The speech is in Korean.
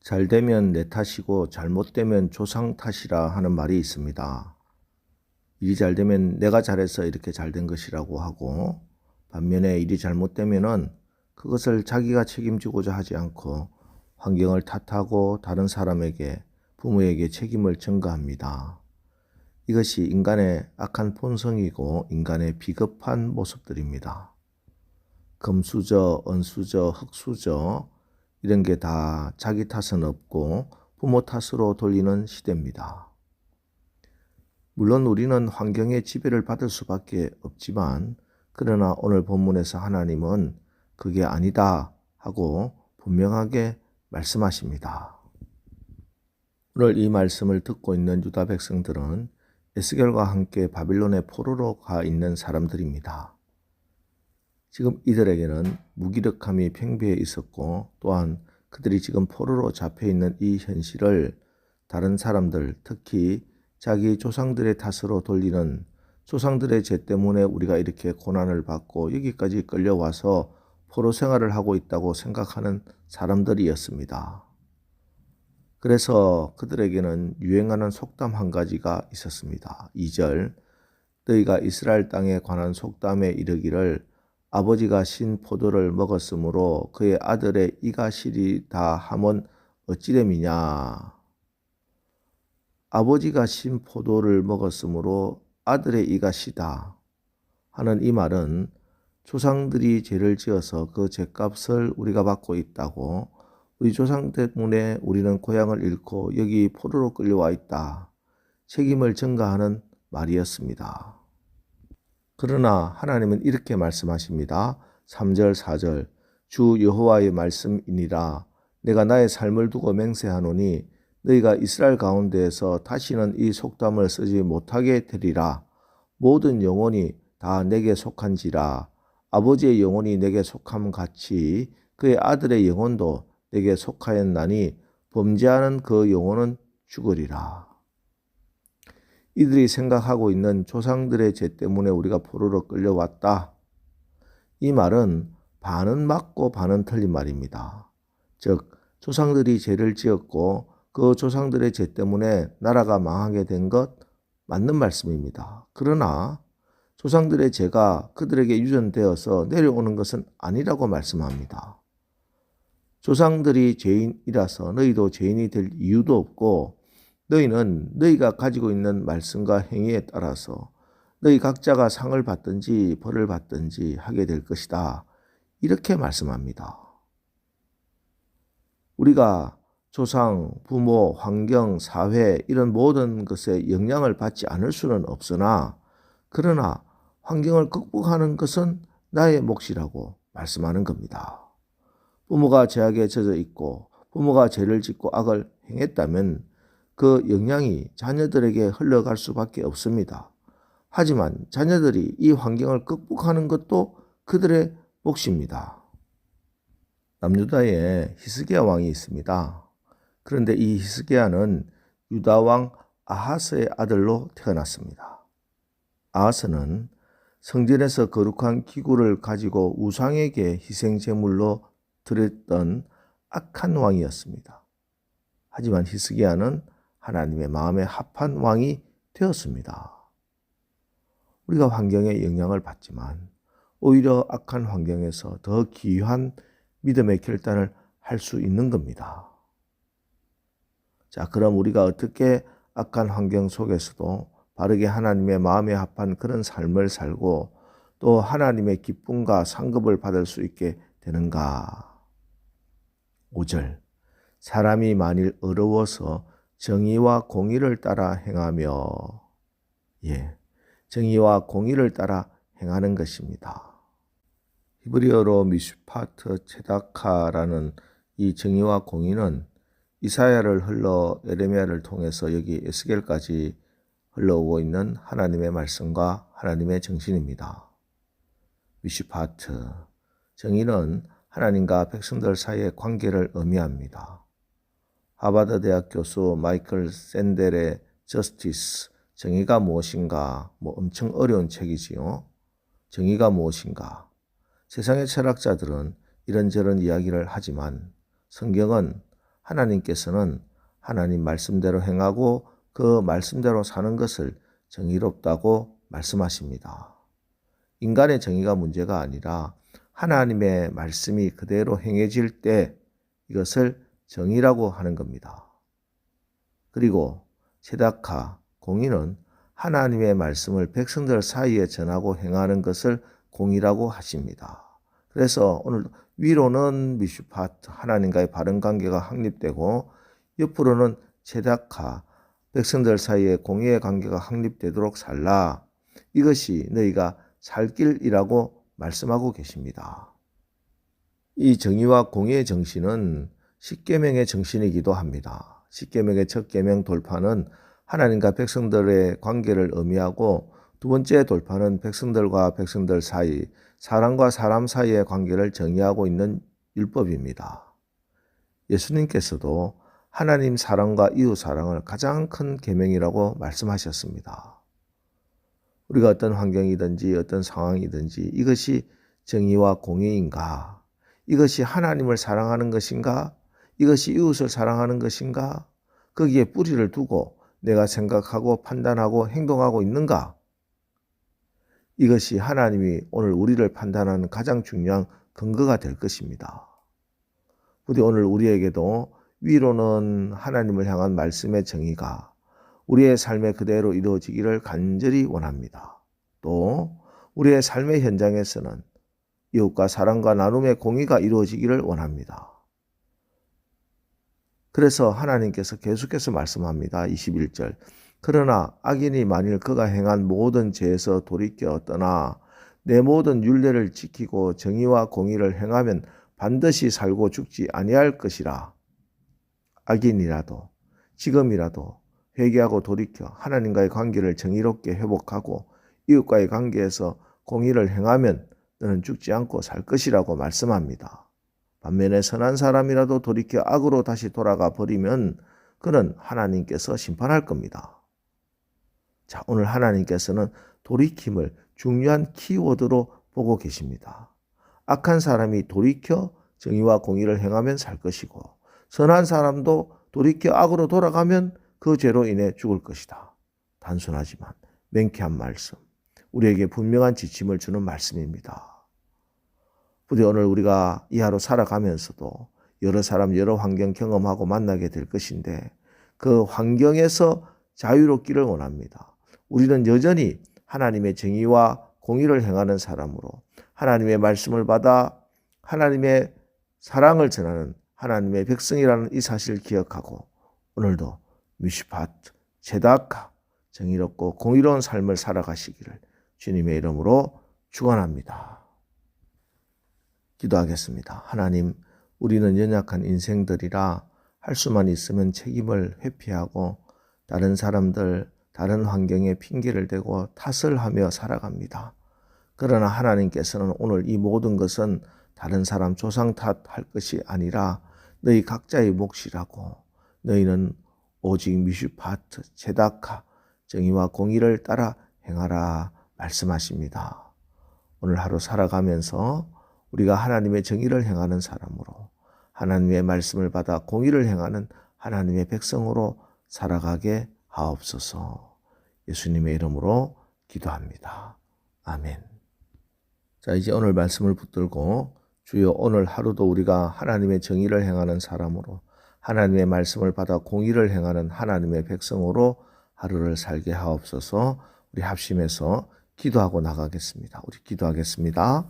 잘 되면 내 탓이고 잘못되면 조상 탓이라 하는 말이 있습니다. 일이 잘 되면 내가 잘해서 이렇게 잘 된 것이라고 하고, 반면에 일이 잘못되면은 그것을 자기가 책임지고자 하지 않고 환경을 탓하고 다른 사람에게, 부모에게 책임을 전가합니다. 이것이 인간의 악한 본성이고 인간의 비겁한 모습들입니다. 금수저, 은수저, 흙수저 이런 게 다 자기 탓은 없고 부모 탓으로 돌리는 시대입니다. 물론 우리는 환경의 지배를 받을 수밖에 없지만, 그러나 오늘 본문에서 하나님은 그게 아니다 하고 분명하게 말씀하십니다. 오늘 이 말씀을 듣고 있는 유다 백성들은 에스겔과 함께 바빌론의 포로로 가 있는 사람들입니다. 지금 이들에게는 무기력함이 팽배해 있었고, 또한 그들이 지금 포로로 잡혀 있는 이 현실을 다른 사람들, 특히 자기 조상들의 탓으로 돌리는, 조상들의 죄 때문에 우리가 이렇게 고난을 받고 여기까지 끌려와서 포로 생활을 하고 있다고 생각하는 사람들이었습니다. 그래서 그들에게는 유행하는 속담 한 가지가 있었습니다. 2절, 너희가 이스라엘 땅에 관한 속담에 이르기를 아버지가 신 포도를 먹었으므로 그의 아들의 이가 시리다 함은 어찌됨이냐. 아버지가 신 포도를 먹었으므로 아들의 이가 시다 하는 이 말은 조상들이 죄를 지어서 그 죄값을 우리가 받고 있다고, 우리 조상 때문에 우리는 고향을 잃고 여기 포로로 끌려와 있다, 책임을 전가하는 말이었습니다. 그러나 하나님은 이렇게 말씀하십니다. 3절 4절, 주 여호와의 말씀이니라. 내가 나의 삶을 두고 맹세하노니 너희가 이스라엘 가운데에서 다시는 이 속담을 쓰지 못하게 되리라. 모든 영혼이 다 내게 속한지라. 아버지의 영혼이 내게 속함 같이 그의 아들의 영혼도 내게 속하였나니 범죄하는 그 영혼은 죽으리라. 이들이 생각하고 있는 조상들의 죄 때문에 우리가 포로로 끌려왔다, 이 말은 반은 맞고 반은 틀린 말입니다. 즉, 조상들이 죄를 지었고 그 조상들의 죄 때문에 나라가 망하게 된 것 맞는 말씀입니다. 그러나 조상들의 죄가 그들에게 유전되어서 내려오는 것은 아니라고 말씀합니다. 조상들이 죄인이라서 너희도 죄인이 될 이유도 없고, 너희는 너희가 가지고 있는 말씀과 행위에 따라서 너희 각자가 상을 받든지 벌을 받든지 하게 될 것이다, 이렇게 말씀합니다. 우리가 조상, 부모, 환경, 사회 이런 모든 것에 영향을 받지 않을 수는 없으나, 그러나 환경을 극복하는 것은 나의 몫이라고 말씀하는 겁니다. 부모가 죄악에 젖어 있고 부모가 죄를 짓고 악을 행했다면 그 영향이 자녀들에게 흘러갈 수밖에 없습니다. 하지만 자녀들이 이 환경을 극복하는 것도 그들의 몫입니다. 남유다에 히스기야 왕이 있습니다. 그런데 이 히스기야는 유다 왕 아하스의 아들로 태어났습니다. 아하스는 성전에서 거룩한 기구를 가지고 우상에게 희생제물로 드렸던 악한 왕이었습니다. 하지만 히스기야는 하나님의 마음에 합한 왕이 되었습니다. 우리가 환경에 영향을 받지만 오히려 악한 환경에서 더 귀한 믿음의 결단을 할 수 있는 겁니다. 자, 그럼 우리가 어떻게 악한 환경 속에서도 바르게 하나님의 마음에 합한 그런 삶을 살고 또 하나님의 기쁨과 상급을 받을 수 있게 되는가? 5절, 사람이 만일 어려워서 정의와 공의를 따라 행하며, 정의와 공의를 따라 행하는 것입니다. 히브리어로 미슈파트 체다카라는 이 정의와 공의는 이사야를 흘러 에레미야를 통해서 여기 에스겔까지 흘러오고 있는 하나님의 말씀과 하나님의 정신입니다. 미슈파트, 정의는 하나님과 백성들 사이의 관계를 의미합니다. 하버드 대학 교수 마이클 샌델의 저스티스, 정의가 무엇인가, 엄청 어려운 책이지요. 정의가 무엇인가. 세상의 철학자들은 이런저런 이야기를 하지만 성경은 하나님께서는 하나님 말씀대로 행하고 그 말씀대로 사는 것을 정의롭다고 말씀하십니다. 인간의 정의가 문제가 아니라 하나님의 말씀이 그대로 행해질 때 이것을 정의라고 하는 겁니다. 그리고 세다카, 공의는 하나님의 말씀을 백성들 사이에 전하고 행하는 것을 공의라고 하십니다. 그래서 오늘 위로는 미슈파트, 하나님과의 바른 관계가 확립되고 옆으로는 세다카, 백성들 사이에 공의의 관계가 확립되도록 살라. 이것이 너희가 살 길이라고 말씀하고 계십니다. 이 정의와 공의의 정신은 십계명의 정신이기도 합니다. 십계명의 첫 계명 돌파는 하나님과 백성들의 관계를 의미하고 두 번째 돌파는 백성들과 백성들 사이, 사람과 사람 사이의 관계를 정의하고 있는 율법입니다. 예수님께서도 하나님 사랑과 이웃 사랑을 가장 큰 계명이라고 말씀하셨습니다. 우리가 어떤 환경이든지 어떤 상황이든지 이것이 정의와 공의인가? 이것이 하나님을 사랑하는 것인가? 이것이 이웃을 사랑하는 것인가? 거기에 뿌리를 두고 내가 생각하고 판단하고 행동하고 있는가? 이것이 하나님이 오늘 우리를 판단하는 가장 중요한 근거가 될 것입니다. 부디 오늘 우리에게도 위로는 하나님을 향한 말씀의 정의가 우리의 삶에 그대로 이루어지기를 간절히 원합니다. 또 우리의 삶의 현장에서는 이웃과 사랑과 나눔의 공의가 이루어지기를 원합니다. 그래서 하나님께서 계속해서 말씀합니다. 21절. 그러나 악인이 만일 그가 행한 모든 죄에서 돌이켜 떠나 내 모든 율례를 지키고 정의와 공의를 행하면 반드시 살고 죽지 아니할 것이라. 악인이라도 지금이라도 회개하고 돌이켜 하나님과의 관계를 정의롭게 회복하고 이웃과의 관계에서 공의를 행하면 너는 죽지 않고 살 것이라고 말씀합니다. 반면에 선한 사람이라도 돌이켜 악으로 다시 돌아가 버리면 그는 하나님께서 심판할 겁니다. 자, 오늘 하나님께서는 돌이킴을 중요한 키워드로 보고 계십니다. 악한 사람이 돌이켜 정의와 공의를 행하면 살 것이고 선한 사람도 돌이켜 악으로 돌아가면 그 죄로 인해 죽을 것이다. 단순하지만 명쾌한 말씀, 우리에게 분명한 지침을 주는 말씀입니다. 부디 오늘 우리가 이 하루 살아가면서도 여러 사람, 여러 환경 경험하고 만나게 될 것인데 그 환경에서 자유롭기를 원합니다. 우리는 여전히 하나님의 정의와 공의를 행하는 사람으로 하나님의 말씀을 받아 하나님의 사랑을 전하는 하나님의 백성이라는 이 사실을 기억하고 오늘도 미슈파트, 제다카, 정의롭고 공의로운 삶을 살아가시기를 주님의 이름으로 축원합니다. 기도하겠습니다. 하나님, 우리는 연약한 인생들이라 할 수만 있으면 책임을 회피하고 다른 사람들, 다른 환경에 핑계를 대고 탓을 하며 살아갑니다. 그러나 하나님께서는 오늘 이 모든 것은 다른 사람 조상 탓할 것이 아니라 너희 각자의 몫이라고 너희는 오직 미슈파트, 제다카, 정의와 공의를 따라 행하라 말씀하십니다. 오늘 하루 살아가면서 우리가 하나님의 정의를 행하는 사람으로 하나님의 말씀을 받아 공의를 행하는 하나님의 백성으로 살아가게 하옵소서. 예수님의 이름으로 기도합니다. 아멘. 자, 이제 오늘 말씀을 붙들고 주여 오늘 하루도 우리가 하나님의 정의를 행하는 사람으로 하나님의 말씀을 받아 공의를 행하는 하나님의 백성으로 하루를 살게 하옵소서. 우리 합심해서 기도하고 나가겠습니다. 우리 기도하겠습니다.